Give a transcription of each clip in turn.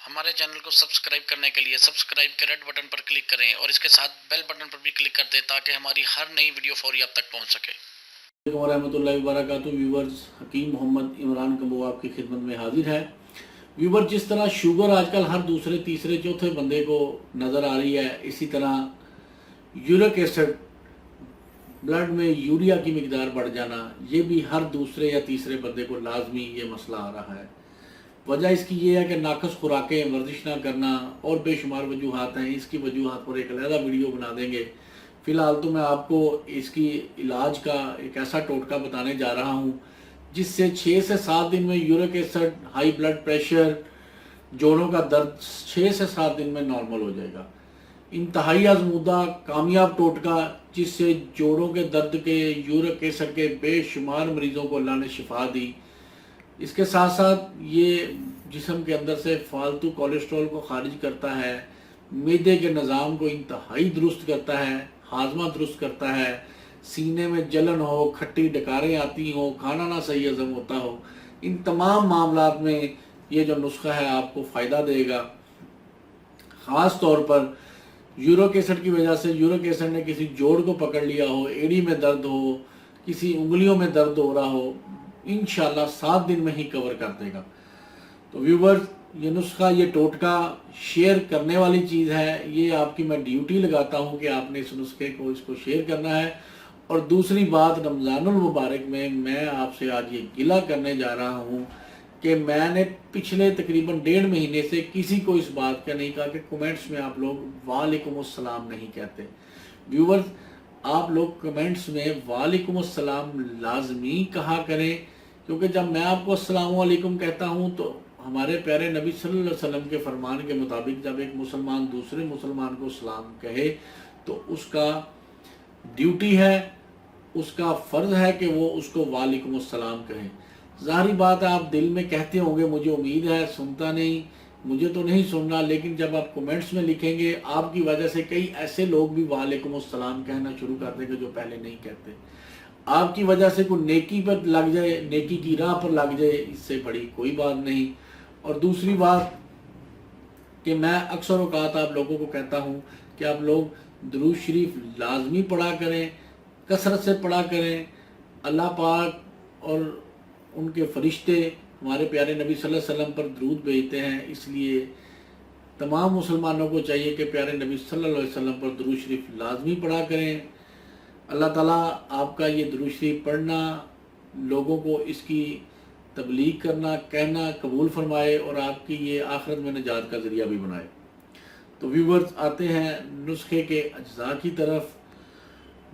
हमारे चैनल को सब्सक्राइब करने के लिए सब्सक्राइब के रेड बटन पर क्लिक करें और इसके साथ बेल बटन पर भी क्लिक कर दें ताकि हमारी हर नई वीडियो फौरी आप तक पहुंच सके। वरहमतुल्लाहि वबरकातुहू। व्यूवर्स, हकीम मोहम्मद इमरान कबो आपकी खिदमत में हाजिर है। व्यूवर, जिस तरह शुगर आजकल हर दूसरे तीसरे चौथे बंदे को नज़र आ रही है, इसी तरह यूरिक एसिड ब्लड में यूरिया की मिकदार बढ़ जाना, ये भी हर दूसरे या तीसरे बंदे को लाजमी ये मसला आ रहा है। वजह इसकी ये है कि नाकस खुराकें, वर्जिश ना करना और बेशुमार वजूहात हैं। इसकी वजूहात पर एक अलहदा वीडियो बना देंगे। फ़िलहाल तो मैं आपको इसकी इलाज का एक ऐसा टोटका बताने जा रहा हूँ जिससे 6 से 7 दिन में uric acid, high blood pressure, जोड़ों का दर्द 6 से 7 दिन में नॉर्मल हो जाएगा। इंतहाई आजमूदा कामयाब टोटका जिससे जोड़ों के दर्द के, यूरिक एसिड के बेशुमार मरीज़ों को अल्लाह ने शिफा दी। इसके साथ साथ ये जिस्म के अंदर से फालतू कोलेस्ट्रॉल को खारिज करता है, मैदे के निज़ाम को इंतहाई दुरुस्त करता है, हाजमा दुरुस्त करता है, सीने में जलन हो, खट्टी डकारें आती हो, खाना ना सही हजम होता हो, इन तमाम मामलात में ये जो नुस्खा है आपको फ़ायदा देगा। ख़ास तौर पर यूरिक एसिड की वजह से, यूरिक एसिड ने किसी जोड़ को पकड़ लिया हो, एड़ी में दर्द हो, किसी उंगलियों में दर्द हो रहा हो, इंशाल्लाह 7 दिन में ही कवर कर देगा। तो व्यूवर्स, ये नुस्खा, ये टोटका शेयर करने वाली चीज़ है। ये आपकी मैं ड्यूटी लगाता हूँ कि आपने इस नुस्खे को, इसको शेयर करना है। और दूसरी बात, रमज़ानुल मुबारक में मैं आपसे आज ये गिला करने जा रहा हूँ कि मैंने पिछले तकरीबन 1.5 महीने से किसी को इस बात का नहीं कहा कि कमेंट्स में आप लोग वालेकुम अस्सलाम नहीं कहते। व्यूवर्स, आप लोग कमेंट्स में वालेकुम अस्सलाम लाजमी कहा करें, क्योंकि जब मैं आपको अस्सलाम वालेकुम कहता हूँ तो हमारे प्यारे नबी सल्लल्लाहु अलैहि वसल्लम के फरमान के मुताबिक जब एक मुसलमान दूसरे मुसलमान को सलाम कहे तो उसका ड्यूटी है, उसका फ़र्ज़ है कि वो उसको वालेकुम अस्सलाम कहें। ज़ाहिरी बात है, आप दिल में कहते होंगे मुझे उम्मीद है सुनता नहीं, मुझे तो नहीं सुनना, लेकिन जब आप कमेंट्स में लिखेंगे आपकी वजह से कई ऐसे लोग भी वालेकुम अस्सलाम कहना शुरू कर देंगे जो पहले नहीं कहते। आपकी वजह से कोई नेकी पर लग जाए, नेकी की राह पर लग जाए, इससे बड़ी कोई बात नहीं। और दूसरी बात कि मैं अक्सर औक़ात आप लोगों को कहता हूँ कि आप लोग दुरूद शरीफ लाजमी पढ़ा करें, कसरत से पढ़ा करें। अल्लाह पाक और उनके फरिश्ते हमारे प्यारे नबी सल्लल्लाहु अलैहि वसल्लम पर दरूद भेजते हैं, इसलिए तमाम मुसलमानों को चाहिए कि प्यारे नबी सल्लल्लाहु अलैहि वसल्लम पर दुरूद शरीफ लाजमी पढ़ा करें। अल्लाह ताला आपका ये दुरूद शरीफ पढ़ना, लोगों को इसकी तबलीग करना, कहना कबूल फरमाए और आपकी ये आखिरत में निजात का ज़रिया भी बनाए। तो व्यूवर्स, आते हैं नुस्खे के अज्जा की तरफ।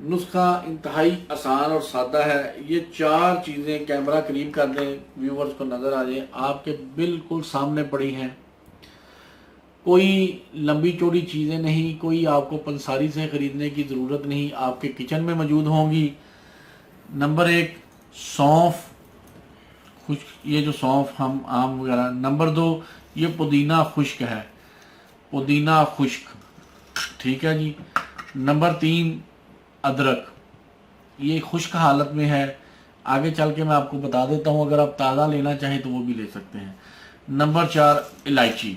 नुस्खा इंतहाई आसान और सादा है। ये 4 चीज़ें, कैमरा करीब कर दें, व्यूवर्स को नज़र आ जाए, आपके बिल्कुल सामने पड़ी हैं। कोई लंबी चौड़ी चीज़ें नहीं, कोई आपको पंसारी से ख़रीदने की ज़रूरत नहीं, आपके किचन में मौजूद होंगी। नंबर 1, सौंफ खुश्क, ये जो सौंफ हम आम वगैरह। नंबर 2, ये पुदीना खुश्क है, पुदीना खुश्क, ठीक है जी। नंबर 3, अदरक, ये खुश्क हालत में है, आगे चल के मैं आपको बता देता हूँ, अगर आप ताज़ा लेना चाहें तो वो भी ले सकते हैं। नंबर 4, इलायची,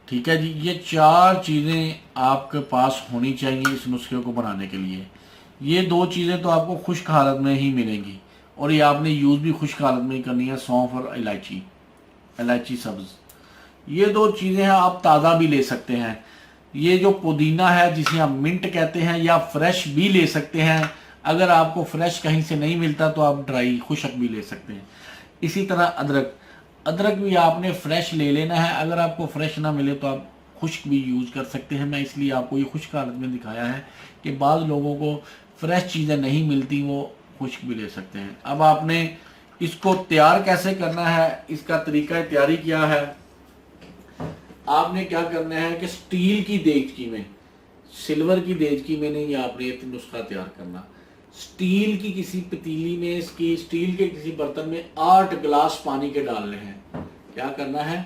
ठीक है जी। ये 4 चीज़ें आपके पास होनी चाहिए इस नुस्खे को बनाने के लिए। ये 2 चीज़ें तो आपको खुश्क हालत में ही मिलेंगी और ये आपने यूज़ भी खुश्क हालत में ही करनी है, सौंफ और इलायची, इलायची सब्ज़। ये 2 चीज़ें हैं, आप ताज़ा भी ले सकते हैं। ये जो पुदीना है जिसे हम मिंट कहते हैं, या फ्रेश भी ले सकते हैं। अगर आपको फ्रेश कहीं से नहीं मिलता तो आप ड्राई खुशक भी ले सकते हैं। इसी तरह अदरक, अदरक भी आपने फ्रेश ले लेना है। अगर आपको फ्रेश ना मिले तो आप खुश्क भी यूज़ कर सकते हैं। मैं इसलिए आपको ये खुश्क हालत में दिखाया है कि बाज़ लोगों को फ्रेश चीज़ें नहीं मिलती, वो खुश्क भी ले सकते हैं। अब आपने इसको तैयार कैसे करना है, इसका तरीका तैयारी क्या है। आपने क्या करना है कि स्टील की देगची में, सिल्वर की देगची में नहीं, आपने ये नुस्खा तैयार करना। स्टील की किसी पतीली में, इसकी स्टील के किसी बर्तन में 8 गिलास पानी के डालने हैं। क्या करना है,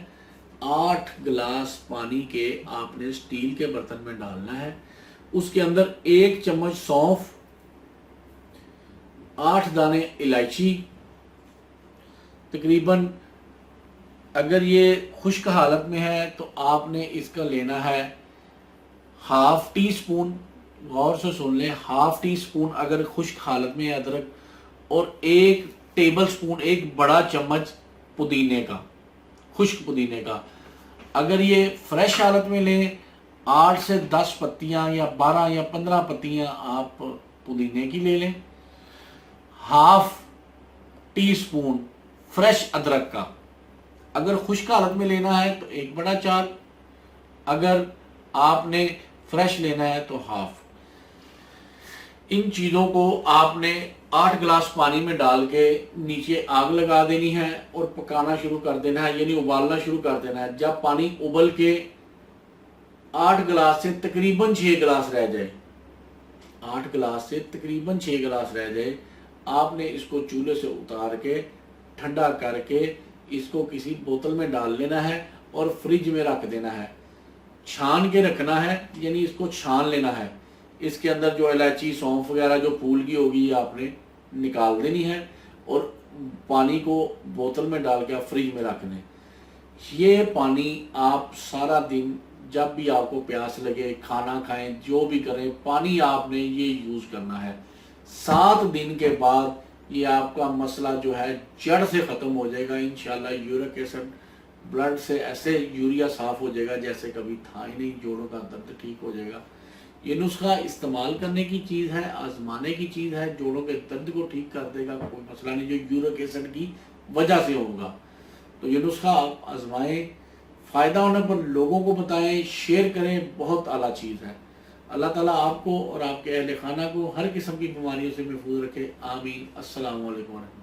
8 गिलास पानी के आपने स्टील के बर्तन में डालना है। उसके अंदर 1 चम्मच सौंफ, 8 दाने इलायची, तकरीबन اگر یہ خشک حالت میں ہے تو آپ نے اس کا لینا ہے ہاف ٹی سپون، غور سے سن لیں، ہاف ٹی سپون اگر خشک حالت میں ہے ادرک، اور 1 ٹیبل سپون، 1 بڑا چمچ پودینے کا، خشک پودینے کا۔ اگر یہ فریش حالت میں لیں 8 سے 10 پتیاں یا 12 یا 15 پتیاں آپ پودینے کی لے لیں، ہاف ٹی سپون فریش ادرک کا۔ اگر خشک حالت میں لینا ہے تو 1 بڑا چار، اگر آپ نے فریش لینا ہے تو ہاف۔ ان چیزوں کو آپ نے 8 گلاس پانی میں ڈال کے نیچے آگ لگا دینی ہے اور پکانا شروع کر دینا ہے، یعنی ابالنا شروع کر دینا ہے۔ جب پانی ابل کے 8 گلاس سے تقریباً 6 گلاس رہ جائے، 8 گلاس سے تقریباً 6 گلاس رہ جائے، آپ نے اس کو چولہے سے اتار کے ٹھنڈا کر کے اس کو کسی بوتل میں ڈال لینا ہے اور فریج میں رکھ دینا ہے۔ چھان کے رکھنا ہے، یعنی اس کو چھان لینا ہے۔ اس کے اندر جو الائچی، سونف وغیرہ جو پھول کی ہوگی یہ آپ نے نکال دینی ہے اور پانی کو بوتل میں ڈال کے آپ فریج میں رکھ دیں۔ یہ پانی آپ سارا دن جب بھی آپ کو پیاس لگے، کھانا کھائیں، جو بھی کریں، پانی آپ نے یہ یوز کرنا ہے۔ 7 دن کے بعد یہ آپ کا مسئلہ جو ہے جڑ سے ختم ہو جائے گا انشاءاللہ۔ یورک ایسڈ بلڈ سے ایسے یوریا صاف ہو جائے گا جیسے کبھی تھا ہی نہیں، جوڑوں کا درد ٹھیک ہو جائے گا۔ یہ نسخہ استعمال کرنے کی چیز ہے، آزمانے کی چیز ہے، جوڑوں کے درد کو ٹھیک کر دے گا، کوئی مسئلہ نہیں جو یورک ایسڈ کی وجہ سے ہوگا۔ تو یہ نسخہ آپ آزمائیں، فائدہ ہونے پر لوگوں کو بتائیں، شیئر کریں، بہت اعلیٰ چیز ہے۔ اللہ تعالیٰ آپ کو اور آپ کے اہل خانہ کو ہر قسم کی بیماریوں سے محفوظ رکھے، آمین۔ السلام علیکم ورحمۃ اللہ۔